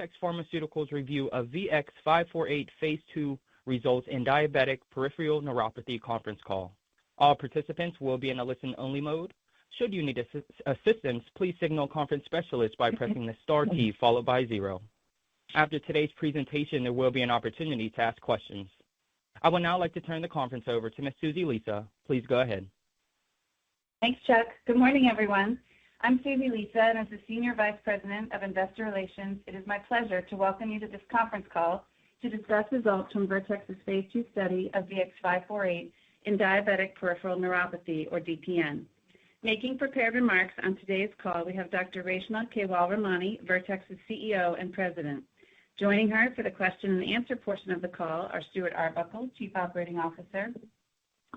Vertex Pharmaceuticals review of VX548 Phase 2 results in diabetic peripheral neuropathy conference call. All participants will be in a listen-only mode. Should you need assistance, please signal conference specialist by pressing the star key followed by 0. After today's presentation, there will be an opportunity to ask questions. I would now like to turn the conference over to Ms. Susie Lisa. Please go ahead. Thanks, Chuck. Good morning, everyone. I'm Susie Lisa, and as the Senior Vice President of Investor Relations, it is my pleasure to welcome you to this conference call to discuss results from Vertex's Phase 2 study of VX548 in diabetic peripheral neuropathy, or DPN. Making prepared remarks on today's call, we have Dr. Reshma Kewalramani, Vertex's CEO and President. Joining her for the question and answer portion of the call are Stuart Arbuckle, Chief Operating Officer,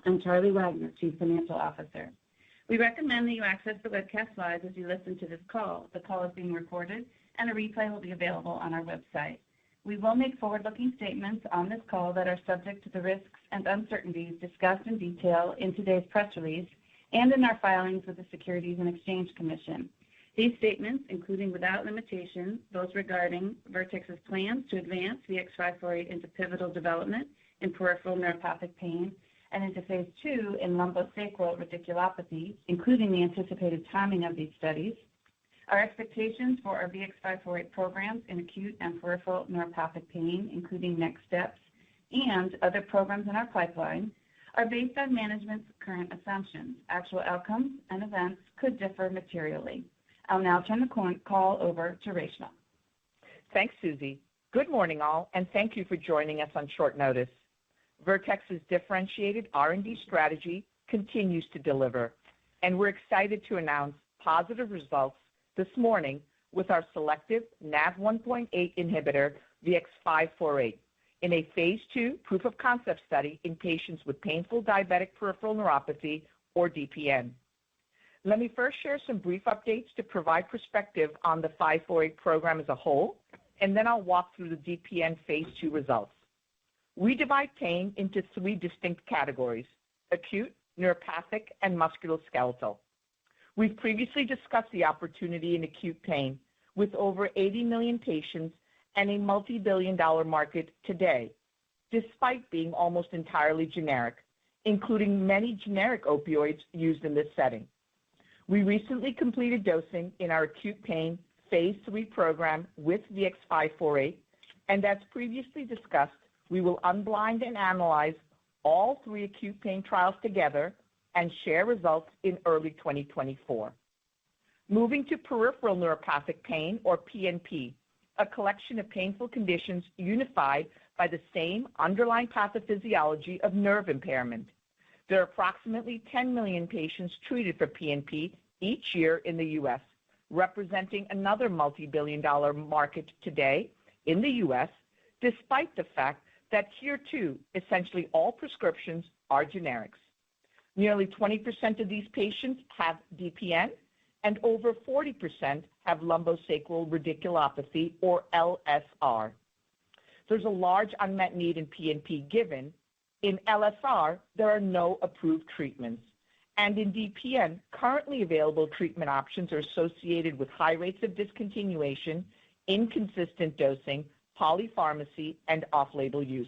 and Charlie Wagner, Chief Financial Officer. We recommend that you access the webcast slides as you listen to this call. The call is being recorded, and a replay will be available on our website. We will make forward-looking statements on this call that are subject to the risks and uncertainties discussed in detail in today's press release and in our filings with the Securities and Exchange Commission. These statements, including without limitation, those regarding Vertex's plans to advance VX548 into pivotal development in peripheral neuropathic pain and into Phase 2 in lumbosacral radiculopathy, including the anticipated timing of these studies, our expectations for our VX548 programs in acute and peripheral neuropathic pain, including next steps, and other programs in our pipeline, are based on management's current assumptions. Actual outcomes and events could differ materially. I'll now turn the call over to Reshma. Thanks, Susie. Good morning, all, and thank you for joining us on short notice. Vertex's differentiated R&D strategy continues to deliver, and we're excited to announce positive results this morning with our selective NaV1.8 inhibitor, VX548, in a Phase 2 proof-of-concept study in patients with painful diabetic peripheral neuropathy, or DPN. Let me first share some brief updates to provide perspective on the 548 program as a whole, and then I'll walk through the DPN Phase 2 results. We divide pain into 3 distinct categories: acute, neuropathic, and musculoskeletal. We've previously discussed the opportunity in acute pain with over 80 million patients and a multi-billion-dollar market today, despite being almost entirely generic, including many generic opioids used in this setting. We recently completed dosing in our acute pain Phase 3 program with VX548, and as previously discussed, we will unblind and analyze all 3 acute pain trials together and share results in early 2024. Moving to peripheral neuropathic pain, or PNP, a collection of painful conditions unified by the same underlying pathophysiology of nerve impairment. There are approximately 10 million patients treated for PNP each year in the U.S., representing another multi-billion-dollar market today in the U.S., despite the fact that here, too, essentially all prescriptions are generics. Nearly 20% of these patients have DPN, and over 40% have lumbosacral radiculopathy, or LSR. There's a large unmet need in PNP given in LSR there are no approved treatments, and in DPN, currently available treatment options are associated with high rates of discontinuation, inconsistent dosing, polypharmacy, and off-label use.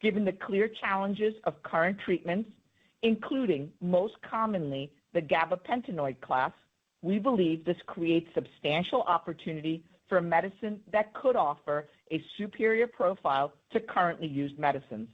Given the clear challenges of current treatments, including most commonly the gabapentinoid class, we believe this creates substantial opportunity for a medicine that could offer a superior profile to currently used medicines.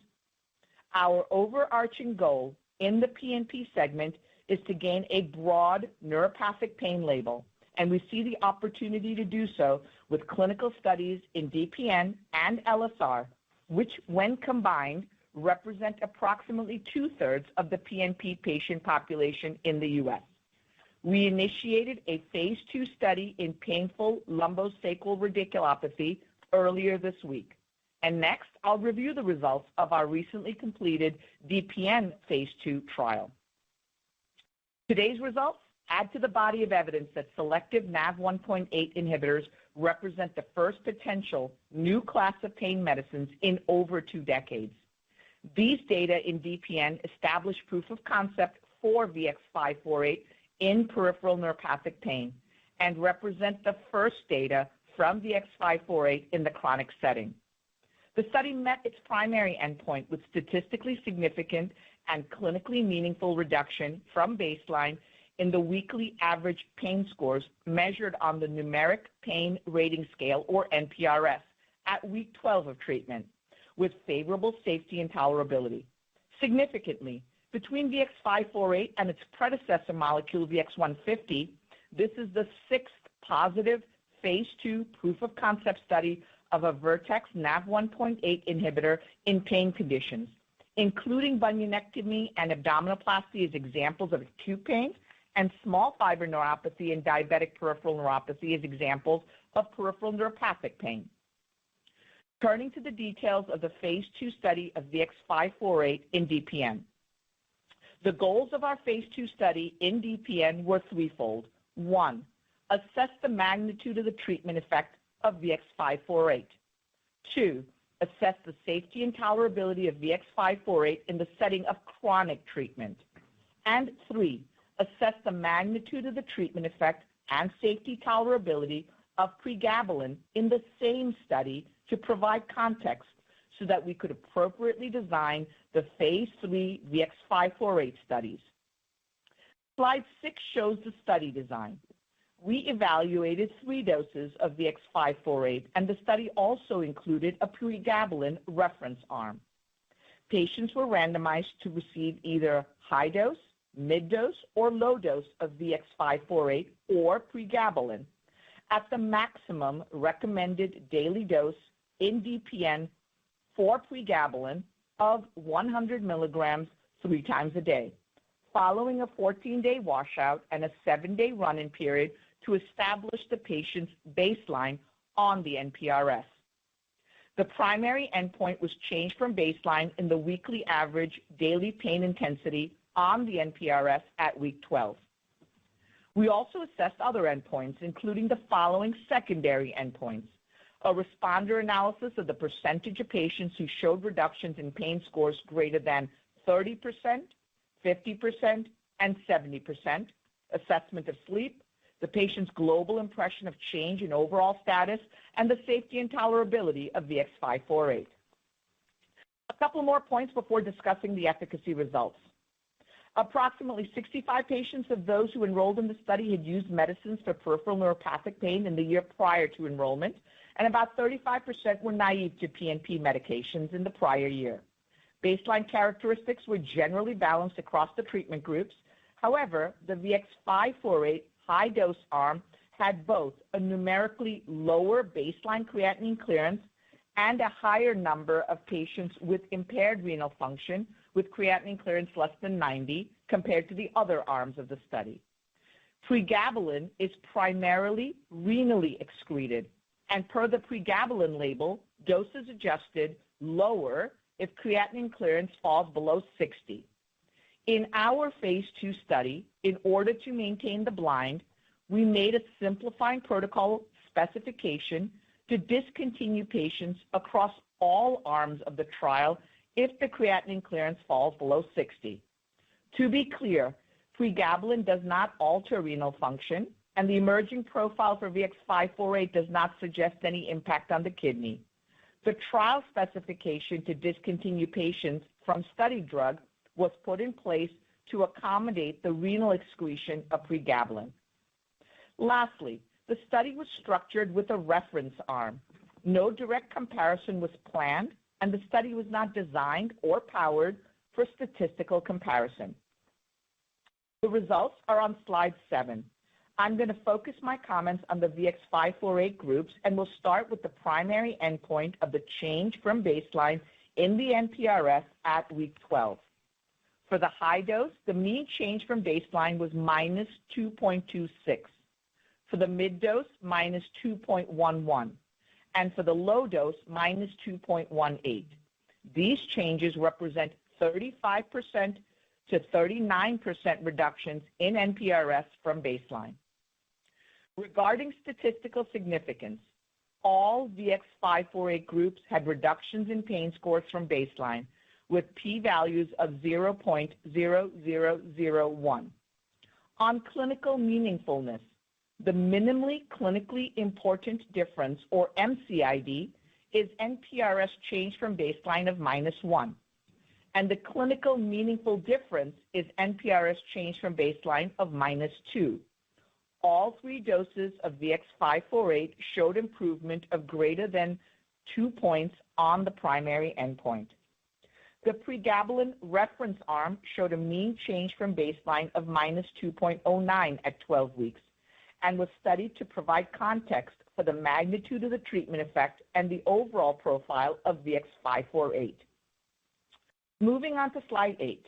Our overarching goal in the PNP segment is to gain a broad neuropathic pain label, and we see the opportunity to do so with clinical studies in DPN and LSR, which, when combined, represent approximately 2/3 of the PNP patient population in the U.S. We initiated a Phase 2 study in painful lumbosacral radiculopathy earlier this week. And next, I'll review the results of our recently completed DPN Phase 2 trial. Today's results add to the body of evidence that selective NaV1.8 inhibitors represent the first potential new class of pain medicines in over 2 decades. These data in DPN establish proof of concept for VX548 in peripheral neuropathic pain and represent the first data from VX548 in the chronic setting. The study met its primary endpoint with statistically significant and clinically meaningful reduction from baseline in the weekly average pain scores measured on the Numeric Pain Rating Scale, or NPRS, at week 12 of treatment, with favorable safety and tolerability. Significantly, between VX548 and its predecessor molecule, VX150, this is the sixth positive phase 2 proof of concept study of a Vertex NaV1.8 inhibitor in pain conditions, including bunionectomy and abdominoplasty as examples of acute pain, and small fiber neuropathy and diabetic peripheral neuropathy as examples of peripheral neuropathic pain. Turning to the details of the phase 2 study of VX548 in DPN. The goals of our phase 2 study in DPN were threefold. 1, assess the magnitude of the treatment effect of VX548. 2, assess the safety and tolerability of VX548 in the setting of chronic treatment. And 3, assess the magnitude of the treatment effect and safety tolerability of pregabalin in the same study to provide context so that we could appropriately design the phase 3 VX548 studies. Slide 6 shows the study design. We evaluated 3 doses of VX548, and the study also included a pregabalin reference arm. Patients were randomized to receive either high dose, mid dose, or low dose of VX548 or pregabalin at the maximum recommended daily dose in DPN for pregabalin of 100 milligrams 3 times a day, following a 14-day washout and a 7-day run-in period to establish the patient's baseline on the NPRS. The primary endpoint was changed from baseline in the weekly average daily pain intensity on the NPRS at week 12. We also assessed other endpoints, including the following secondary endpoints: a responder analysis of the percentage of patients who showed reductions in pain scores greater than 30%, 50%, and 70%, assessment of sleep, the patient's global impression of change in overall status, and the safety and tolerability of VX548. A couple more points before discussing the efficacy results. Approximately 65 patients of those who enrolled in the study had used medicines for peripheral neuropathic pain in the year prior to enrollment, and about 35% were naive to PNP medications in the prior year. Baseline characteristics were generally balanced across the treatment groups. However, the VX548 high-dose arm had both a numerically lower baseline creatinine clearance and a higher number of patients with impaired renal function with creatinine clearance less than 90 compared to the other arms of the study. Pregabalin is primarily renally excreted, and per the pregabalin label, doses adjusted lower if creatinine clearance falls below 60. In our phase 2 study, in order to maintain the blind, we made a simplifying protocol specification to discontinue patients across all arms of the trial if the creatinine clearance falls below 60. To be clear, pregabalin does not alter renal function, and the emerging profile for VX548 does not suggest any impact on the kidney. The trial specification to discontinue patients from study drug was put in place to accommodate the renal excretion of pregabalin. Lastly, the study was structured with a reference arm. No direct comparison was planned, and the study was not designed or powered for statistical comparison. The results are on slide 7. I'm going to focus my comments on the VX548 groups, and we'll start with the primary endpoint of the change from baseline in the NPRS at week 12. For the high dose, the mean change from baseline was minus 2.26. For the mid dose, minus 2.11. And for the low dose, minus 2.18. These changes represent 35% to 39% reductions in NPRS from baseline. Regarding statistical significance, all VX548 groups had reductions in pain scores from baseline with p-values of 0.0001. On clinical meaningfulness, The minimally clinically important difference, or MCID, is NPRS change from baseline of -1, and the clinical meaningful difference is NPRS change from baseline of -2. All 3 doses of VX-548 showed improvement of greater than 2 points on the primary endpoint. The pregabalin reference arm showed a mean change from baseline of -2.09 at 12 weeks and was studied to provide context for the magnitude of the treatment effect and the overall profile of VX-548. Moving on to slide 8.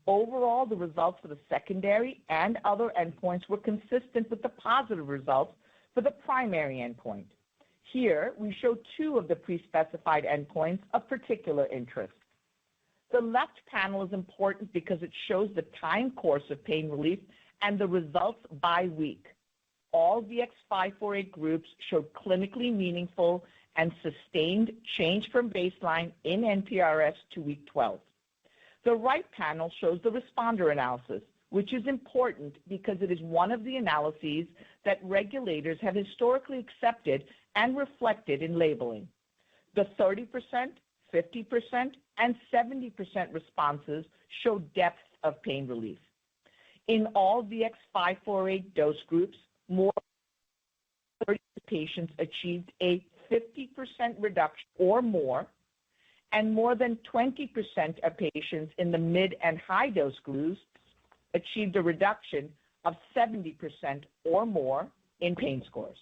Overall, the results for the secondary and other endpoints were consistent with the positive results for the primary endpoint. Here, we show 2 of the pre-specified endpoints of particular interest. The left panel is important because it shows the time course of pain relief and the results by week. All VX-548 groups showed clinically meaningful and sustained change from baseline in NPRS to week 12. The right panel shows the responder analysis, which is important because it is one of the analyses that regulators have historically accepted and reflected in labeling. The 30%, 50%, and 70% responses show depth of pain relief. In all VX-548 dose groups, more than 30 patients achieved a 50% reduction or more, and more than 20% of patients in the mid and high dose groups achieved a reduction of 70% or more in pain scores.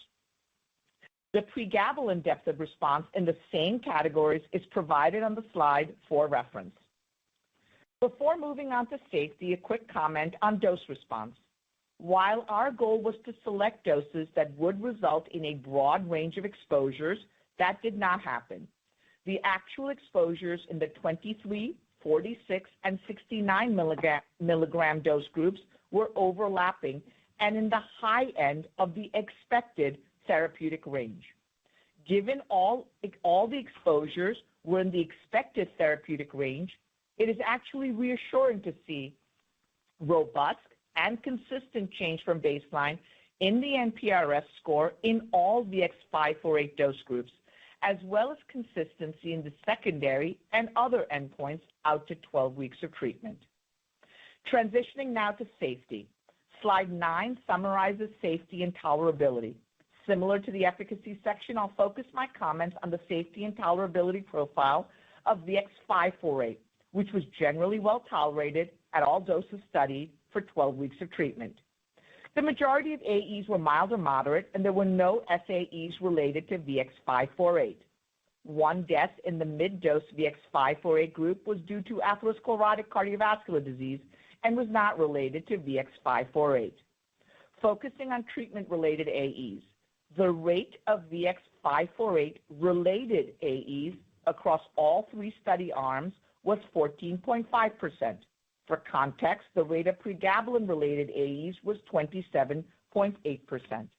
The pregabalin depth of response in the same categories is provided on the slide for reference. Before moving on to safety, a quick comment on dose response. While our goal was to select doses that would result in a broad range of exposures, that did not happen. The actual exposures in the 23, 46, and 69 milligram dose groups were overlapping and in the high end of the expected therapeutic range. Given all the exposures were in the expected therapeutic range, it is actually reassuring to see robust and consistent change from baseline in the NPRS score in all VX-548 dose groups, as well as consistency in the secondary and other endpoints out to 12 weeks of treatment. Transitioning now to safety. Slide 9 summarizes safety and tolerability. Similar to the efficacy section, I'll focus my comments on the safety and tolerability profile of VX-548, which was generally well tolerated at all doses studied for 12 weeks of treatment. The majority of AEs were mild or moderate, and there were no SAEs related to VX-548. One death in the mid-dose VX-548 group was due to atherosclerotic cardiovascular disease and was not related to VX-548. Focusing on treatment-related AEs, the rate of VX-548-related AEs across all 3 study arms was 14.5%. For context, the rate of pregabalin-related AEs was 27.8%.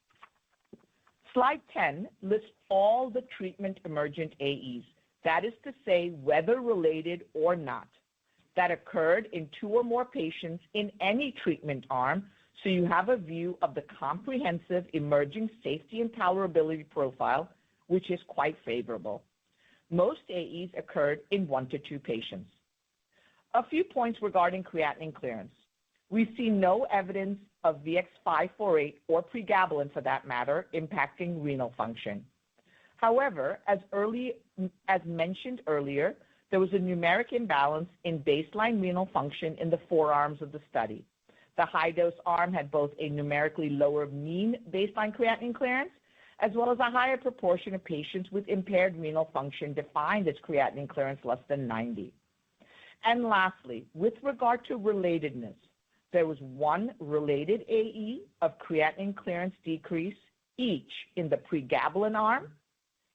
Slide 10 lists all the treatment-emergent AEs, that is to say whether related or not, that occurred in 2 or more patients in any treatment arm, so you have a view of the comprehensive emerging safety and tolerability profile, which is quite favorable. Most AEs occurred in 1 to 2 patients. A few points regarding creatinine clearance. We see no evidence of VX-548 or pregabalin, for that matter, impacting renal function. However, as mentioned earlier, there was a numeric imbalance in baseline renal function in the 4 arms of the study. The high-dose arm had both a numerically lower mean baseline creatinine clearance, as well as a higher proportion of patients with impaired renal function defined as creatinine clearance less than 90. And lastly, with regard to relatedness, there was 1 related AE of creatinine clearance decrease each in the pregabalin arm,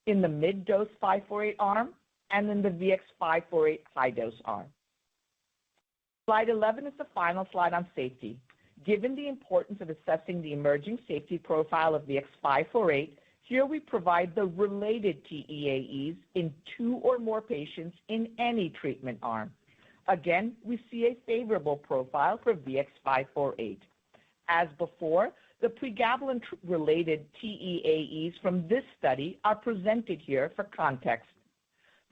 in the mid-dose 548 arm, and in the VX-548 high-dose arm. Slide 11 is the final slide on safety. Given the importance of assessing the emerging safety profile of VX-548, here we provide the related TEAEs in 2 or more patients in any treatment arm. Again, we see a favorable profile for VX-548. As before, the The pregabalin-related TEAEs from this study are presented here for context.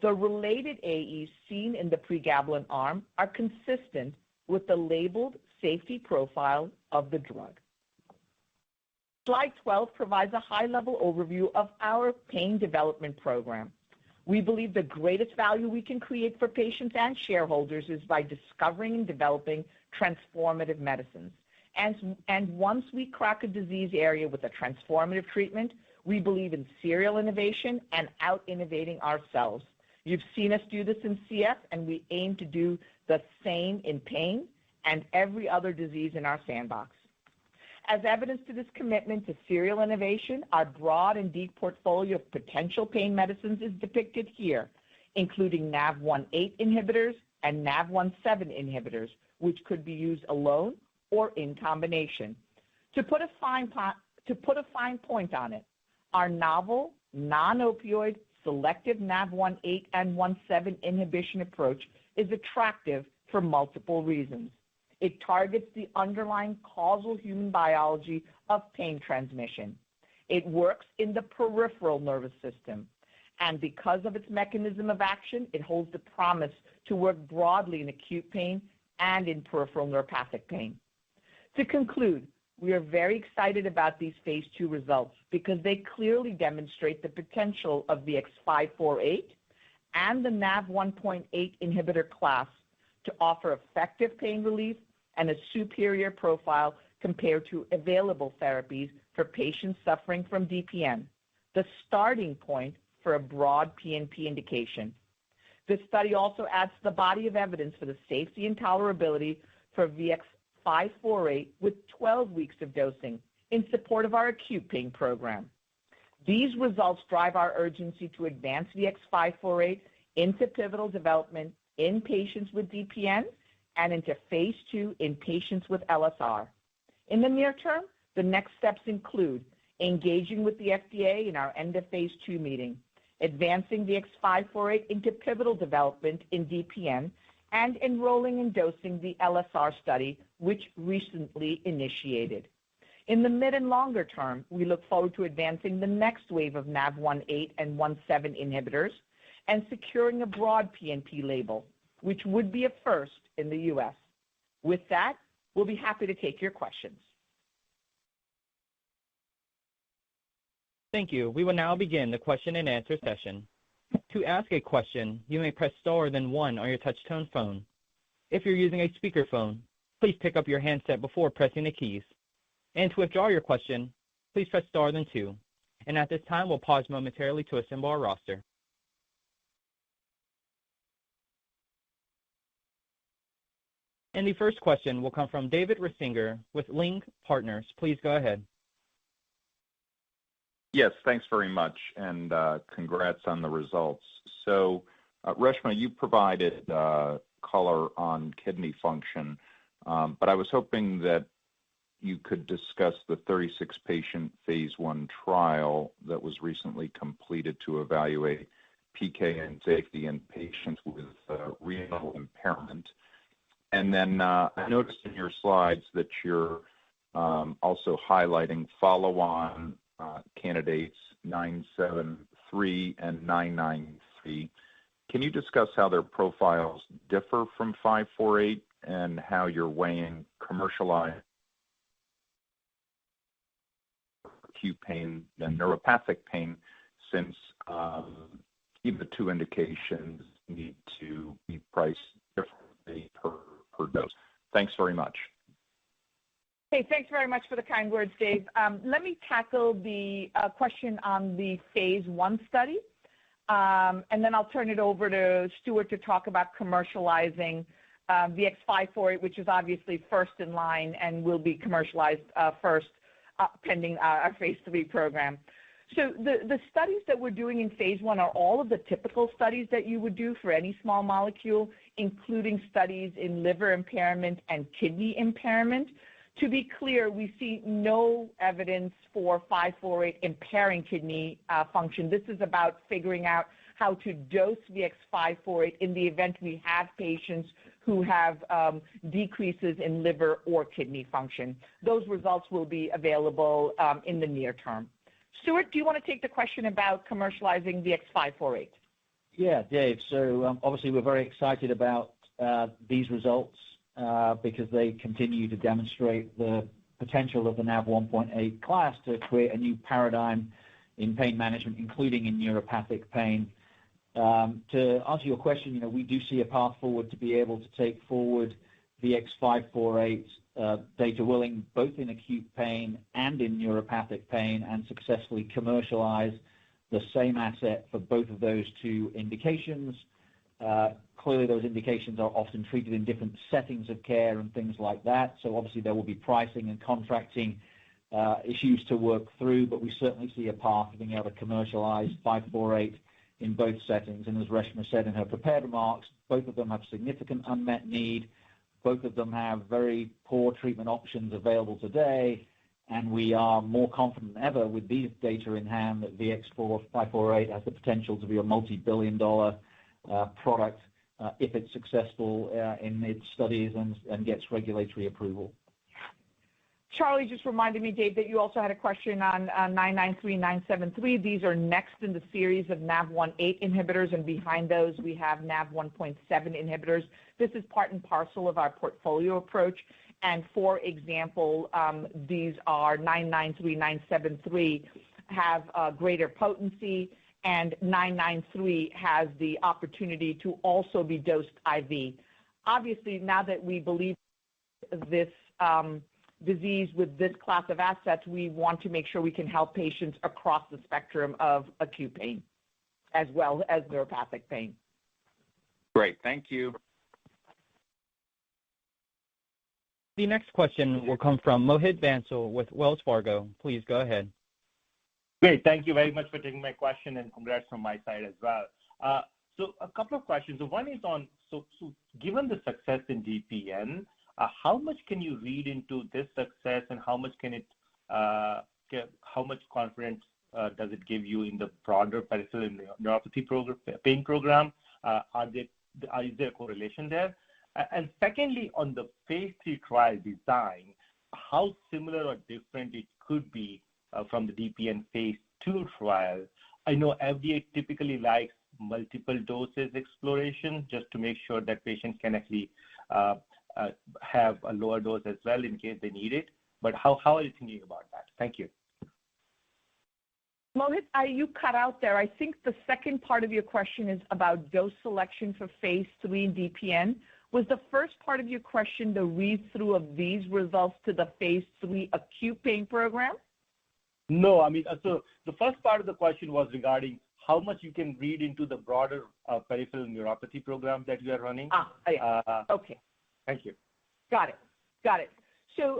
The related AEs seen in the pregabalin arm are consistent with the labeled safety profile of the drug. Slide 12 provides a high-level overview of our pain development program. We believe the greatest value we can create for patients and shareholders is by discovering and developing transformative medicines. And once we crack a disease area with a transformative treatment, we believe in serial innovation and out-innovating ourselves. You've seen us do this in CF, and we aim to do the same in pain and every other disease in our sandbox. As evidence to this commitment to serial innovation, our broad and deep portfolio of potential pain medicines is depicted here, including NaV1.8 inhibitors and NaV1.7 inhibitors, which could be used alone or in combination. To put a fine point on it, our novel, non-opioid, selective NaV1.8 and NaV1.7 inhibition approach is attractive for multiple reasons. It targets the underlying causal human biology of pain transmission. It works in the peripheral nervous system. And because of its mechanism of action, it holds the promise to work broadly in acute pain and in peripheral neuropathic pain. To conclude, we are very excited about these phase 2 results because they clearly demonstrate the potential of VX548 and the NaV1.8 inhibitor class to offer effective pain relief and a superior profile compared to available therapies for patients suffering from DPN, the starting point for a broad PNP indication. This study also adds to the body of evidence for the safety and tolerability for VX548 with 12 weeks of dosing in support of our acute pain program. These results drive our urgency to advance VX548 into pivotal development in patients with DPN and into phase 2 in patients with LSR. In the near term, the next steps include engaging with the FDA in our end of phase 2 meeting, advancing VX548 into pivotal development in DPN, and enrolling and dosing the LSR study, which recently initiated. In the mid and longer term, we look forward to advancing the next wave of NaV1.8 and NaV1.7 inhibitors and securing a broad PNP label, which would be a first in the U.S. With that, we'll be happy to take your questions. Thank you. We will now begin the question and answer session. To ask a question, you may press star then 1 on your touch-tone phone. If you're using a speakerphone, please pick up your handset before pressing the keys. And to withdraw your question, please press star then 2. And at this time, we'll pause momentarily to assemble our roster. And the first question will come from David Risinger with Ling Partners. Please go ahead. Yes, thanks very much, and congrats on the results. So, Reshma, you provided color on kidney function, but I was hoping that you could discuss the 36-patient phase 1 trial that was recently completed to evaluate PK and safety in patients with renal impairment. And then I noticed in your slides that you're also highlighting follow-on candidates 973 and 993. Can you discuss how their profiles differ from 548 and how you're weighing commercialized acute pain and neuropathic pain, since the two indications need to be priced differently per dose? Thanks very much. Hey, thanks very much for the kind words, Dave. Let me tackle the question on the phase 1 study, and then I'll turn it over to Stuart to talk about commercializing VX548, which is obviously first in line and will be commercialized first pending our phase 3 program. So the studies that we're doing in phase 1 are all of the typical studies that you would do for any small molecule, including studies in liver impairment and kidney impairment. To be clear, we see no evidence for 548 impairing kidney function. This is about figuring out how to dose VX548 in the event we have patients who have decreases in liver or kidney function. Those results will be available in the near term. Stuart, do you want to take the question about commercializing VX-548? Yeah, Dave. So obviously we're very excited about these results because they continue to demonstrate the potential of the NaV1.8 class to create a new paradigm in pain management, including in neuropathic pain. To answer your question, we do see a path forward to be able to take forward VX-548 data willing, both in acute pain and in neuropathic pain, and successfully commercialize the same asset for both of those two indications. Clearly, those indications are often treated in different settings of care and things like that. So obviously, there will be pricing and contracting issues to work through, but we certainly see a path of being able to commercialize 548 in both settings. And as Reshma said in her prepared remarks, both of them have significant unmet need. Both of them have very poor treatment options available today, and we are more confident than ever with these data in hand that VX-548 has the potential to be a multi-billion-dollar product if it's successful in its studies and gets regulatory approval. Charlie just reminded me, Dave, that you also had a question on 993, 973. These are next in the series of NaV1.8 inhibitors, and behind those we have NaV1.7 inhibitors. This is part and parcel of our portfolio approach. And for example, these are 993, 973 have greater potency, and 993 has the opportunity to also be dosed IV. Obviously, now that we believe this disease with this class of assets, we want to make sure we can help patients across the spectrum of acute pain as well as neuropathic pain. Great. Thank you. The next question will come from Mohit Bansal with Wells Fargo. Please go ahead. Great. Thank you very much for taking my question, and congrats from my side as well. So a couple of questions. So one is on, so given the success in DPN, how much can you read into this success, and how much can it, how much confidence does it give you in the broader peripheral neuropathy pain program? Is there a correlation there? And secondly, on the phase 3 trial design, how similar or different it could be from the DPN phase 2 trial? I know FDA typically likes multiple doses exploration just to make sure that patients can actually have a lower dose as well in case they need it. But how are you thinking about that? Thank you. Mohit, you cut out there. I think the second part of your question is about dose selection for phase 3 in DPN. Was the first part of your question the read-through of these results to the phase 3 acute pain program? No, I mean, so the first part of the question was regarding how much you can read into the broader peripheral neuropathy program that you are running. Okay. Thank you. Got it. So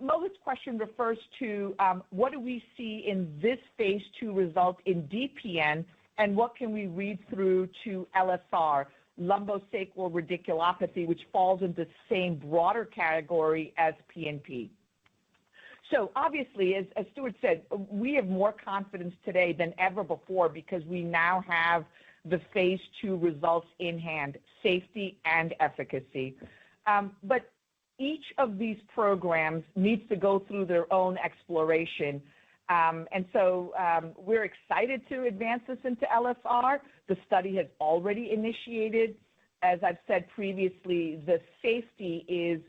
Mohit's question refers to what do we see in this phase 2 result in DPN, and what can we read through to LSR, lumbosacral radiculopathy, which falls into the same broader category as PNP. So obviously, as Stuart said, we have more confidence today than ever before because we now have the phase 2 results in hand, safety and efficacy. But each of these programs needs to go through their own exploration. And so we're excited to advance this into LSR. The study has already initiated. As I've said previously, the safety is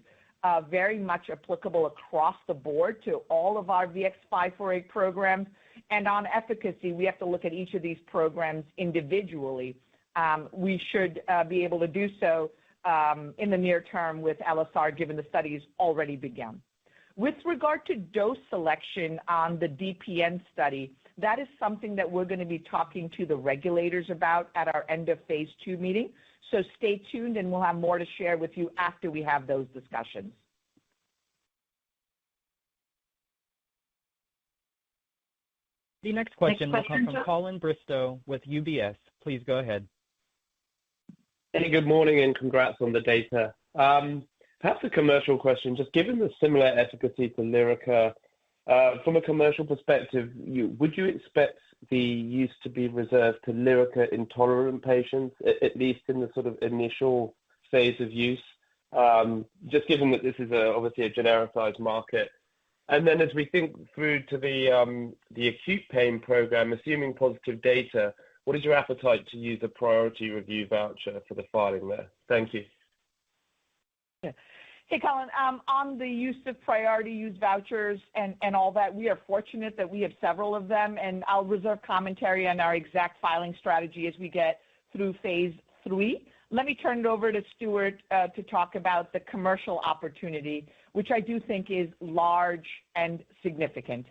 very much applicable across the board to all of our VX-548 programs. And on efficacy, we have to look at each of these programs individually. We should be able to do so in the near term with LSR, given the study's already begun. With regard to dose selection on the DPN study, that is something that we're going to be talking to the regulators about at our end of phase 2 meeting. So stay tuned, and we'll have more to share with you after we have those discussions. The next question will come from Colin Bristow with UBS. Please go ahead. Hey, good morning, and congrats on the data. Perhaps a commercial question. Just given the similar efficacy to Lyrica, from a commercial perspective, would you expect the use to be reserved to Lyrica intolerant patients, at least in the sort of initial phase of use? just given that this is obviously a genericized market? And then as we think through to the acute pain program, assuming positive data, what is your appetite to use a priority review voucher for the filing there? Thank you. Yeah. Hey, Colin, on the use of priority use vouchers and all that, we are fortunate that we have several of them, and I'll reserve commentary on our exact filing strategy as we get through phase 3. Let me turn it over to Stuart to talk about the commercial opportunity, which I do think is large and significant.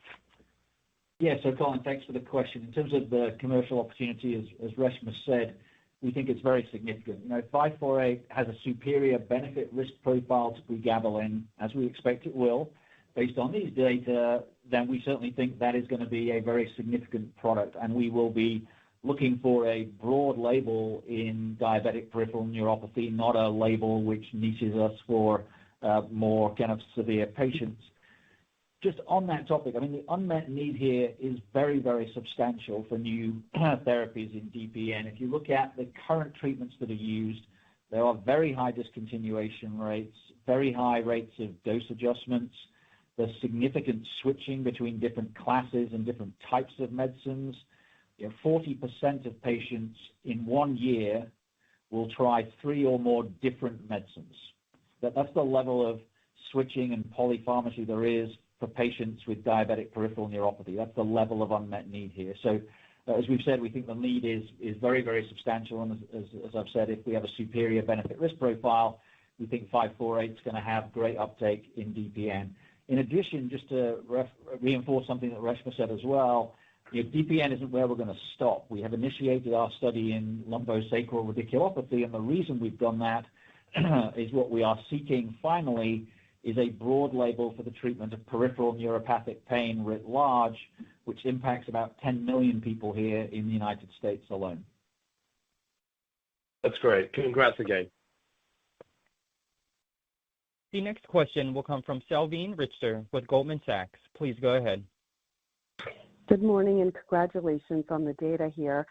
Yeah, so Colin, thanks for the question. In terms of the commercial opportunity, as Reshma said, we think it's very significant. 548 has a superior benefit-risk profile to pregabalin, as we expect it will. Based on these data, then we certainly think that is going to be a very significant product, and we will be looking for a broad label in diabetic peripheral neuropathy, not a label which niches us for more kind of severe patients. Just on that topic, I mean, the unmet need here is very, very substantial for new therapies in DPN. If you look at the current treatments that are used, there are very high discontinuation rates, very high rates of dose adjustments. There's significant switching between different classes and different types of medicines. 40% of patients in 1 year will try 3 or more different medicines. That's the level of switching and polypharmacy there is for patients with diabetic peripheral neuropathy. That's the level of unmet need here. So as we've said, we think the need is very, very substantial. And as I've said, if we have a superior benefit-risk profile, we think 548 is going to have great uptake in DPN. In addition, just to reinforce something that Reshma said as well, DPN isn't where we're going to stop. We have initiated our study in lumbosacral radiculopathy, and the reason we've done that is what we are seeking finally is a broad label for the treatment of peripheral neuropathic pain writ large, which impacts about 10 million people here in the United States alone. That's great. Congrats again. The next question will come from Salveen Richter with Goldman Sachs. Please go ahead. Good morning and congratulations on the data here.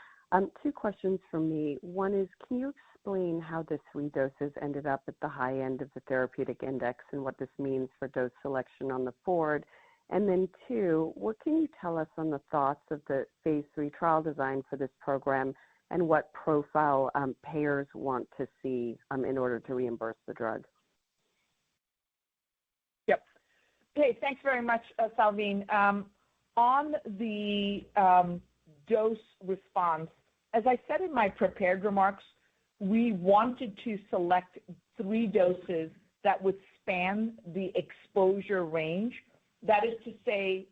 2 questions from me. One is, can you explain how the 3 doses ended up at the high end of the therapeutic index and what this means for dose selection on the forward? And then 2, what can you tell us on the thoughts of the phase 3 trial design for this program and what profile payers want to see in order to reimburse the drug? Yep. Okay, thanks very much, Salveen. On the dose response, as I said in my prepared remarks, we wanted to select 3 doses that would span the exposure range. That is to say,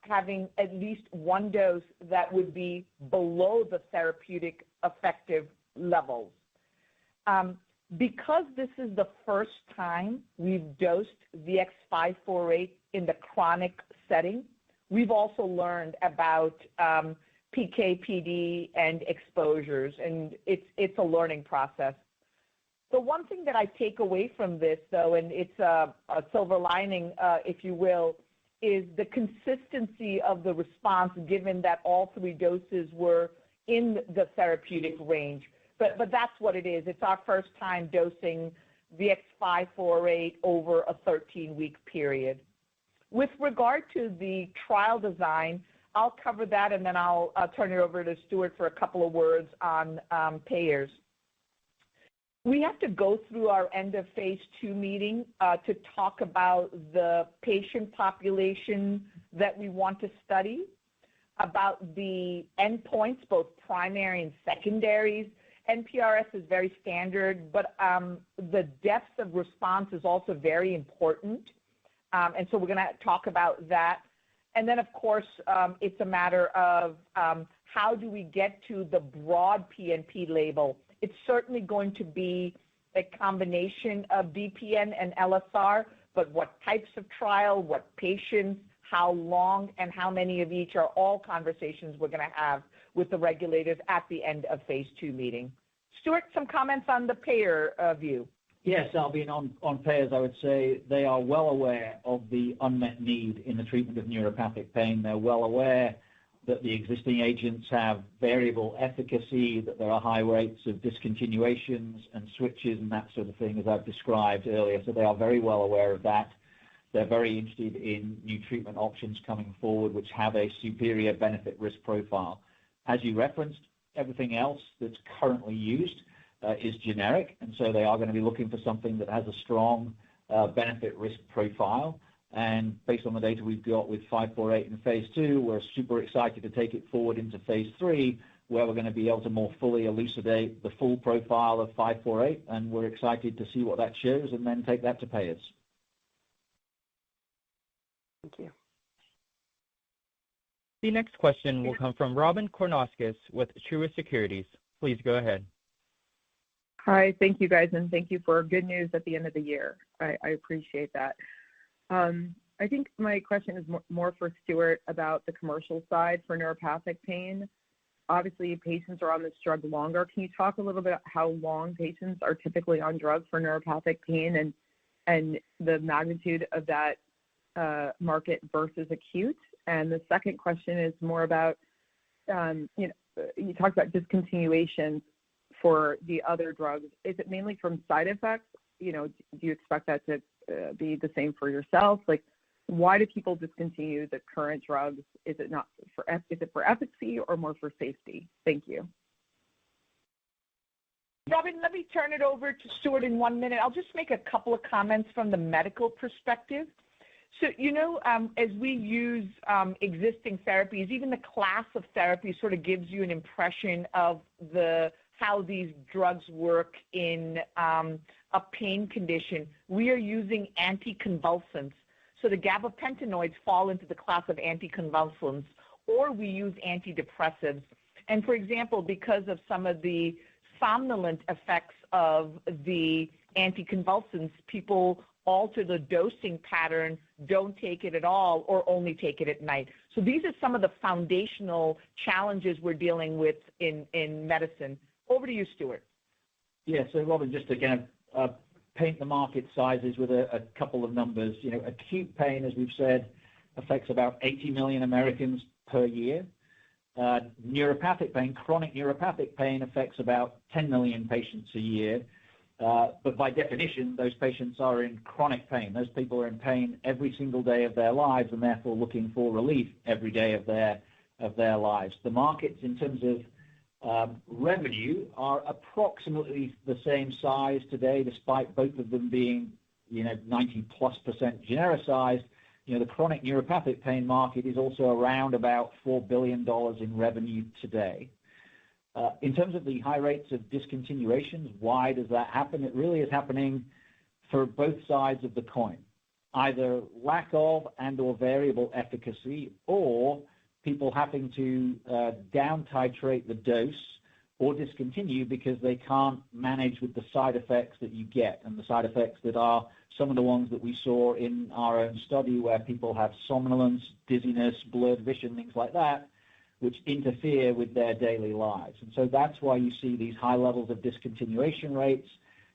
having at least 1 dose that would be below the therapeutic effective levels. Because this is the first time we've dosed VX548 in the chronic setting, we've also learned about PK/PD and exposures, and it's a learning process. The one thing that I take away from this, though, and it's a silver lining, if you will, is the consistency of the response given that all 3 doses were in the therapeutic range. But that's what it is. It's our first time dosing VX548 over a 13-week period. With regard to the trial design, I'll cover that, and then I'll turn it over to Stuart for a couple of words on payers. We have to go through our end of phase 2 meeting to talk about the patient population that we want to study, about the endpoints, both primary and secondaries. NPRS is very standard, but the depth of response is also very important. And so we're going to talk about that. And then, of course, it's a matter of how do we get to the broad PNP label. It's certainly going to be a combination of DPN and LSR, but what types of trial, what patients, how long, and how many of each are all conversations we're going to have with the regulators at the end of phase 2 meeting. Stuart, some comments on the payer view. Yes, Salveen, on payers, I would say they are well aware of the unmet need in the treatment of neuropathic pain. They're well aware that the existing agents have variable efficacy, that there are high rates of discontinuations and switches and that sort of thing, as I've described earlier. So they are very well aware of that. They're very interested in new treatment options coming forward, which have a superior benefit-risk profile. As you referenced, everything else that's currently used is generic, and so they are going to be looking for something that has a strong benefit-risk profile. And based on the data we've got with 548 in phase 2, we're super excited to take it forward into phase 3, where we're going to be able to more fully elucidate the full profile of 548, and we're excited to see what that shows and then take that to payers. Thank you. The next question will come from Robyn Karnauskas with Truist Securities. Please go ahead. Hi, thank you guys, and thank you for good news at the end of the year. I appreciate that. I think my question is more for Stuart about the commercial side for neuropathic pain. Obviously, patients are on this drug longer. Can you talk a little bit about how long patients are typically on drugs for neuropathic pain and the magnitude of that market versus acute? And the second question is more about, you talked about discontinuations for the other drugs. Is it mainly from side effects? Do you expect that to be the same for yourself? Like, why do people discontinue the current drugs? Is it for efficacy or more for safety? Thank you. Robyn, let me turn it over to Stuart in 1 minute. I'll just make a couple of comments from the medical perspective. So, as we use existing therapies, even the class of therapy sort of gives you an impression of how these drugs work in a pain condition. We are using anticonvulsants. So the gabapentinoids fall into the class of anticonvulsants, or we use antidepressants. And for example, because of some of the somnolent effects of the anticonvulsants, people alter the dosing pattern, don't take it at all, or only take it at night. So these are some of the foundational challenges we're dealing with in medicine. Over to you, Stuart. Yeah, so Robyn, just to kind of paint the market sizes with a couple of numbers. Acute pain, as we've said, affects about 80 million Americans per year. Neuropathic pain, chronic neuropathic pain, affects about 10 million patients a year. But by definition, those patients are in chronic pain. Those people are in pain every single day of their lives and therefore looking for relief every day of their lives. The markets in terms of revenue are approximately the same size today, despite both of them being 90+% genericized. The chronic neuropathic pain market is also around about $4 billion in revenue today. In terms of the high rates of discontinuations, why does that happen? It really is happening for both sides of the coin, either lack of and or variable efficacy, or people having to down titrate the dose or discontinue because they can't manage with the side effects that you get, and the side effects that are some of the ones that we saw in our own study, where people have somnolence, dizziness, blurred vision, things like that, which interfere with their daily lives. And so that's why you see these high levels of discontinuation rates.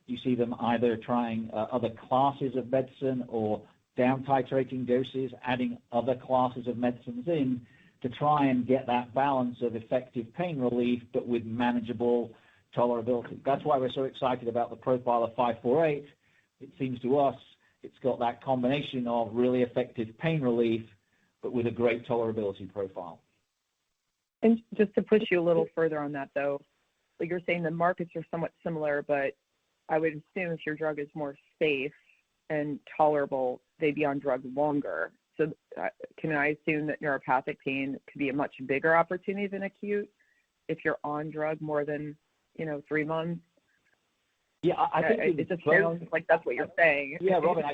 You see them either trying other classes of medicine or down titrating doses, adding other classes of medicines in to try and get that balance of effective pain relief, but with manageable tolerability. That's why we're so excited about the profile of 548. It seems to us it's got that combination of really effective pain relief, but with a great tolerability profile. And just to push you a little further on that, though, like you're saying the markets are somewhat similar, but I would assume if your drug is more safe and tolerable, they'd be on drug longer. So can I assume that neuropathic pain could be a much bigger opportunity than acute if you're on drug more than 3 months? Yeah, I think it just sounds like that's what you're saying. Yeah, Robyn.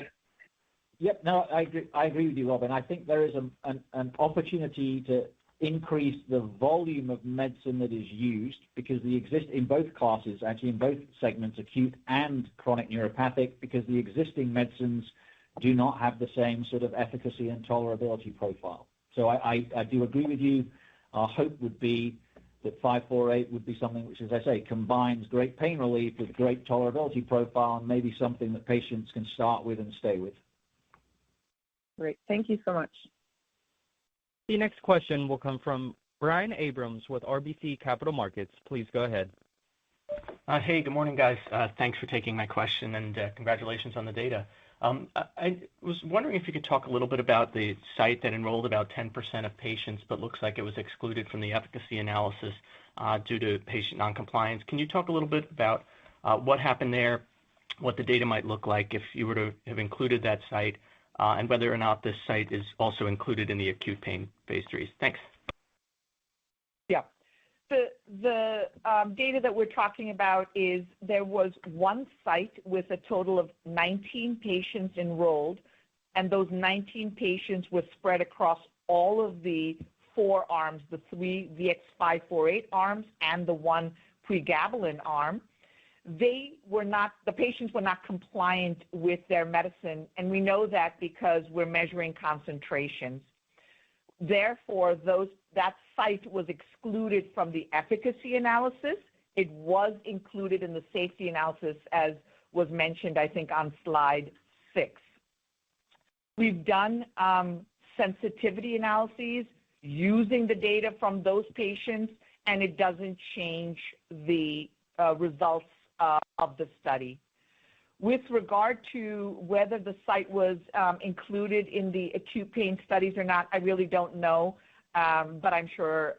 I agree with you, Robyn. I think there is an opportunity to increase the volume of medicine that is used, because in both classes, actually in both segments, acute and chronic neuropathic, because the existing medicines do not have the same sort of efficacy and tolerability profile. So I do agree with you. Our hope would be that 548 would be something which, as I say, combines great pain relief with great tolerability profile, and maybe something that patients can start with and stay with. Great. Thank you so much. The next question will come from Brian Abrams with RBC Capital Markets. Please go ahead. Hey, good morning, guys. Thanks for taking my question, and congratulations on the data. I was wondering if you could talk a little bit about the site that enrolled about 10% of patients, but looks like it was excluded from the efficacy analysis due to patient noncompliance. Can you talk a little bit about what happened there, what the data might look like if you were to have included that site, and whether or not this site is also included in the acute pain phase 3s? Thanks. Yeah. The data that we're talking about is there was one site with a total of 19 patients enrolled, and those 19 patients were spread across all of the 4 arms, the 3 VX-548 arms and the 1 pregabalin arm. The patients were not compliant with their medicine, and we know that because we're measuring concentrations. Therefore, that site was excluded from the efficacy analysis. It was included in the safety analysis, as was mentioned, I think, on slide 6. We've done sensitivity analyses using the data from those patients, and it doesn't change the results of the study. With regard to whether the site was included in the acute pain studies or not, I really don't know, but I'm sure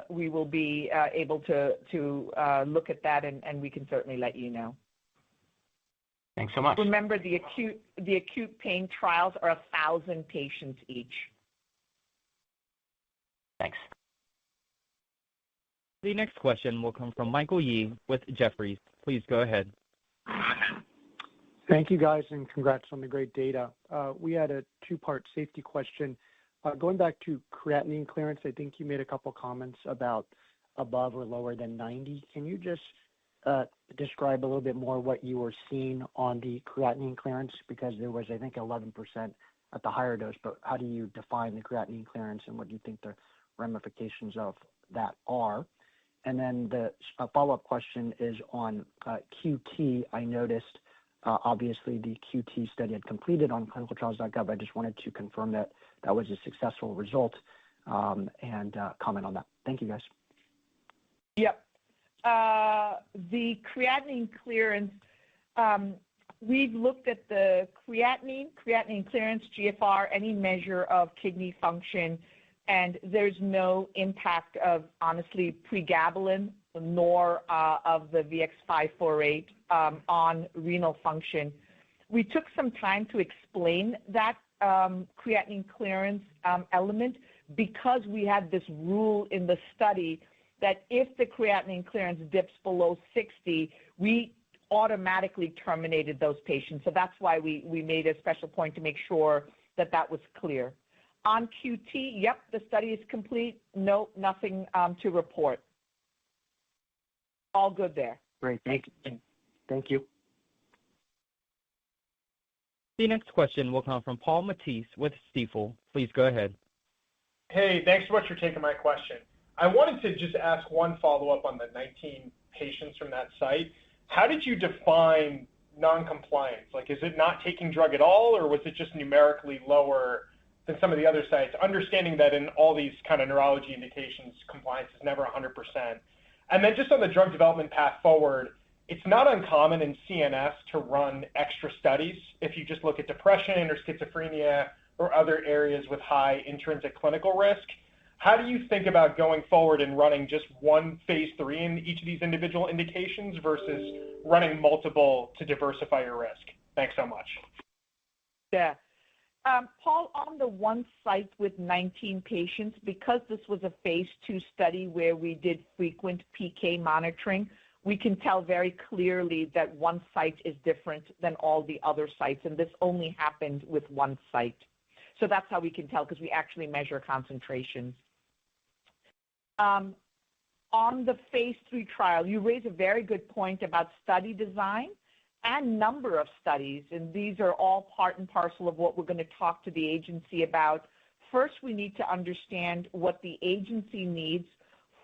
we will be able to look at that, and we can certainly let you know. Thanks so much. Remember, the acute pain trials are 1,000 patients each. Thanks. The next question will come from Michael Yee with Jefferies. Please go ahead. Thank you, guys, and congrats on the great data. We had a 2-part safety question. Going back to creatinine clearance, I think you made a couple comments about above or lower than 90. Can you just describe a little bit more what you were seeing on the creatinine clearance? Because there was, I think, 11% at the higher dose, but how do you define the creatinine clearance, and what do you think the ramifications of that are? And then the follow-up question is on QT. I noticed, obviously, the QT study had completed on clinicaltrials.gov. I just wanted to confirm that that was a successful result, and comment on that. Thank you, guys. Yep. The creatinine clearance, we've looked at the creatinine clearance, GFR, any measure of kidney function, and there's no impact of, honestly, pregabalin nor of the VX-548 on renal function. We took some time to explain that creatinine clearance element because we had this rule in the study that if the creatinine clearance dips below 60, we automatically terminated those patients. So that's why we made a special point to make sure that that was clear. On QT, yep, the study is complete. No, nothing to report. All good there. Great. Thank you. Thank you. The next question will come from Paul Matteis with Stifel. Please go ahead. Hey, thanks so much for taking my question. I wanted to just ask one follow-up on the 19 patients from that site. How did you define noncompliance? Like, is it not taking drug at all, or was it just numerically lower than some of the other sites? Understanding that in all these kind of neurology indications, compliance is never 100%. And then just on the drug development path forward, it's not uncommon in CNS to run extra studies if you just look at depression or schizophrenia or other areas with high intrinsic clinical risk. How do you think about going forward and running just one phase 3 in each of these individual indications versus running multiple to diversify your risk? Thanks so much. Yeah. Paul, on the one site with 19 patients, because this was a phase 2 study where we did frequent PK monitoring, we can tell very clearly that one site is different than all the other sites, and this only happened with one site. So that's how we can tell, because we actually measure concentrations. On the phase 3 trial, you raise a very good point about study design and number of studies, and these are all part and parcel of what we're going to talk to the agency about. First, we need to understand what the agency needs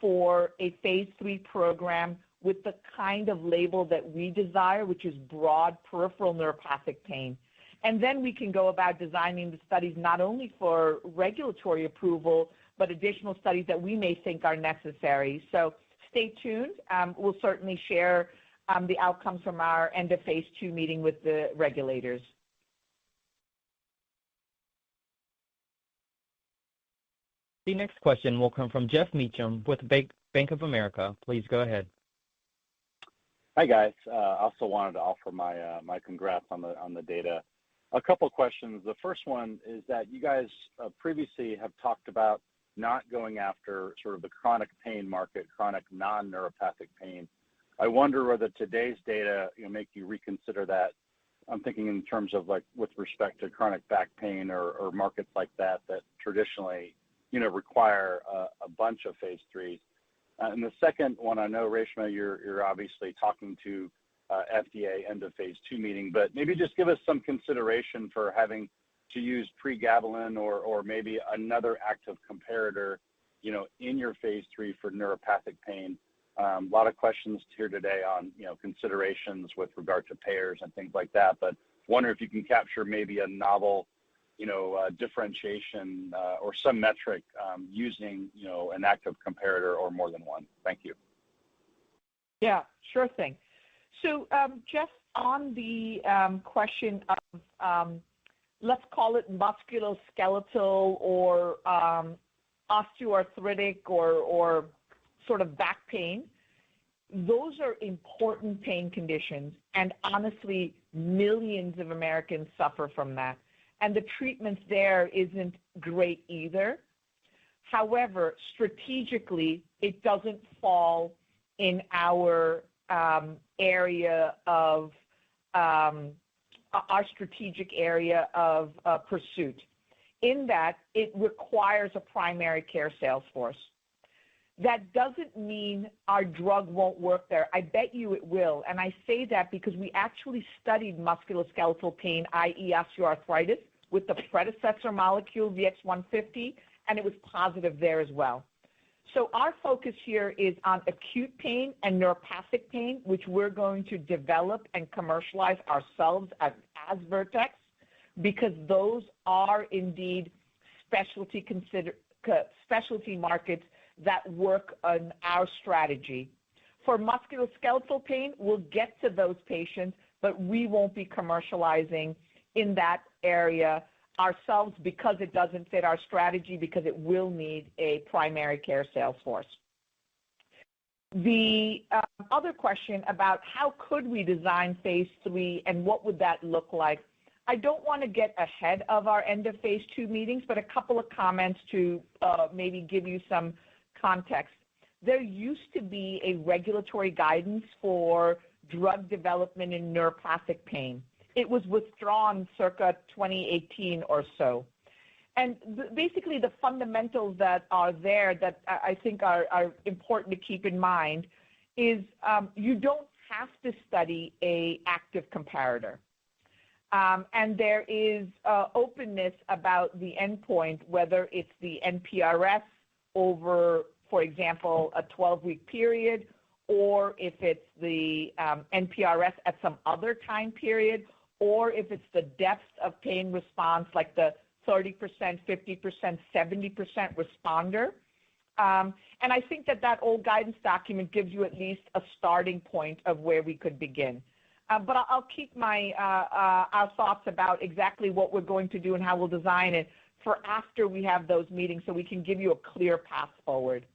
for a phase 3 program with the kind of label that we desire, which is broad peripheral neuropathic pain. And then we can go about designing the studies not only for regulatory approval, but additional studies that we may think are necessary. So stay tuned. We'll certainly share the outcomes from our end of phase 2 meeting with the regulators. The next question will come from Jeff Meacham with Bank of America. Please go ahead. Hi, guys. Also wanted to offer my congrats on the data. A couple questions. The first one is that you guys previously have talked about not going after sort of the chronic pain market, chronic non-neuropathic pain. I wonder whether today's data make you reconsider that. I'm thinking in terms of like with respect to chronic back pain or markets like that traditionally require a bunch of phase 3s. And the second one, I know, Reshma, you're obviously talking to FDA end of phase 2 meeting, but maybe just give us some consideration for having to use pregabalin or maybe another active comparator, in your phase 3 for neuropathic pain. A lot of questions here today on, considerations with regard to payers and things like that, but wonder if you can capture maybe a novel differentiation or some metric using, an active comparator or more than one. Thank you. Yeah, sure thing. So, Jeff, on the question of, let's call it musculoskeletal or osteoarthritic or sort of back pain, those are important pain conditions, and honestly, millions of Americans suffer from that. And the treatment there isn't great either. However, strategically, it doesn't fall in our area of our strategic area of pursuit, in that it requires a primary care sales force. That doesn't mean our drug won't work there. I bet you it will. And I say that because we actually studied musculoskeletal pain, i.e. osteoarthritis, with the predecessor molecule, VX-150, and it was positive there as well. So our focus here is on acute pain and neuropathic pain, which we're going to develop and commercialize ourselves as Vertex, because those are indeed specialty markets that work on our strategy. For musculoskeletal pain, we'll get to those patients, but we won't be commercializing in that area ourselves because it doesn't fit our strategy, because it will need a primary care sales force. The other question about how could we design phase 3 and what would that look like, I don't want to get ahead of our end of phase 2 meetings, but a couple of comments to maybe give you some context. There used to be a regulatory guidance for drug development in neuropathic pain. It was withdrawn circa 2018 or so. And basically the fundamentals that are there that I think are important to keep in mind is you don't have to study an active comparator. And there is openness about the endpoint, whether it's the NPRS over, for example, a 12-week period, or if it's the NPRS at some other time period, or if it's the depth of pain response, like the 30%, 50%, 70% responder. And I think that old guidance document gives you at least a starting point of where we could begin. But I'll keep our thoughts about exactly what we're going to do and how we'll design it for after we have those meetings, so we can give you a clear path forward.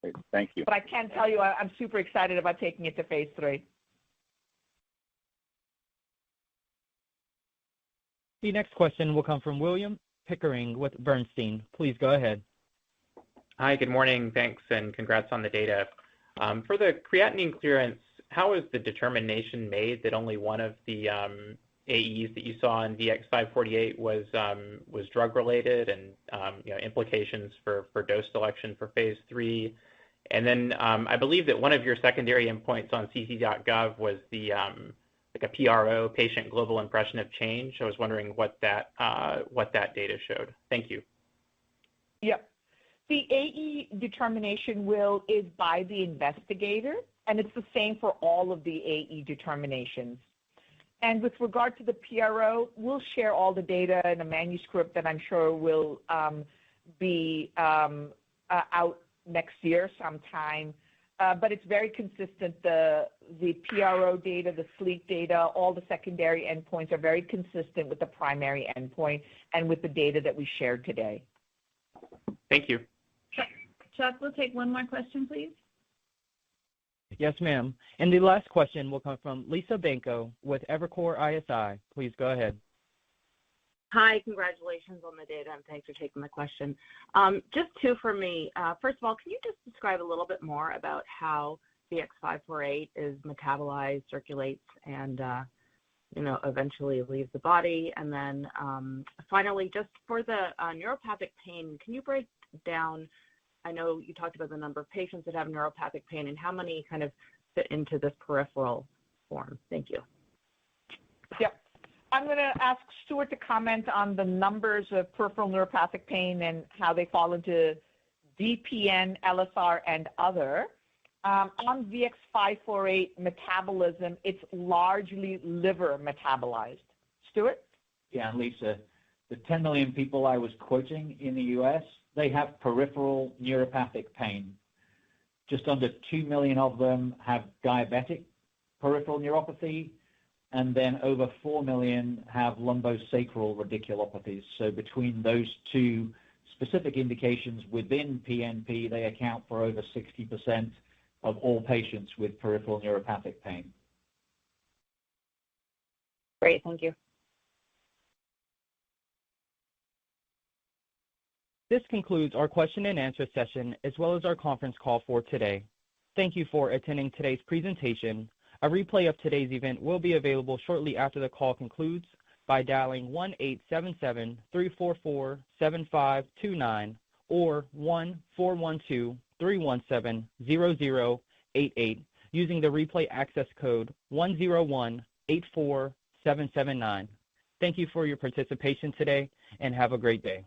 Great. Thank you. But I can tell you I'm super excited about taking it to phase 3. The next question will come from William Pickering with Bernstein. Please go ahead. Hi, good morning. Thanks, and congrats on the data. For the creatinine clearance, how is the determination made that only one of the AEs that you saw in VX-548 was drug-related, and implications for dose selection for phase 3? And then I believe that one of your secondary endpoints on cc.gov was the like a PRO, patient global impression of change. I was wondering what that data showed. Thank you. Yep. The AE determination is by the investigator, and it's the same for all of the AE determinations. And with regard to the PRO, we'll share all the data in a manuscript that I'm sure will be out next year sometime. But it's very consistent. The PRO data, the sleep data, all the secondary endpoints are very consistent with the primary endpoint and with the data that we shared today. Thank you. Chuck, we'll take one more question, please. Yes, ma'am. And the last question will come from Lisa Banco with Evercore ISI. Please go ahead. Hi, congratulations on the data, and thanks for taking the question. Just two for me. First of all, can you just describe a little bit more about how VX-548 is metabolized, circulates, and eventually leaves the body? And then finally, just for the neuropathic pain, can you break down? I know you talked about the number of patients that have neuropathic pain and how many kind of fit into this peripheral form. Thank you. Yep. I'm going to ask Stuart to comment on the numbers of peripheral neuropathic pain and how they fall into DPN, LSR, and other. On VX-548 metabolism, it's largely liver metabolized. Stuart? Yeah, and Lisa, the 10 million people I was quoting in the U.S., they have peripheral neuropathic pain. Just under 2 million of them have diabetic peripheral neuropathy, and then over 4 million have lumbosacral radiculopathies. So between those two specific indications within PNP, they account for over 60% of all patients with peripheral neuropathic pain. Great, thank you. This concludes our question and answer session as well as our conference call for today. Thank you for attending today's presentation. A replay of today's event will be available shortly after the call concludes by dialing 1-877-344-7529 or 1-412-317-0088 using the replay access code 10184779. Thank you for your participation today and have a great day.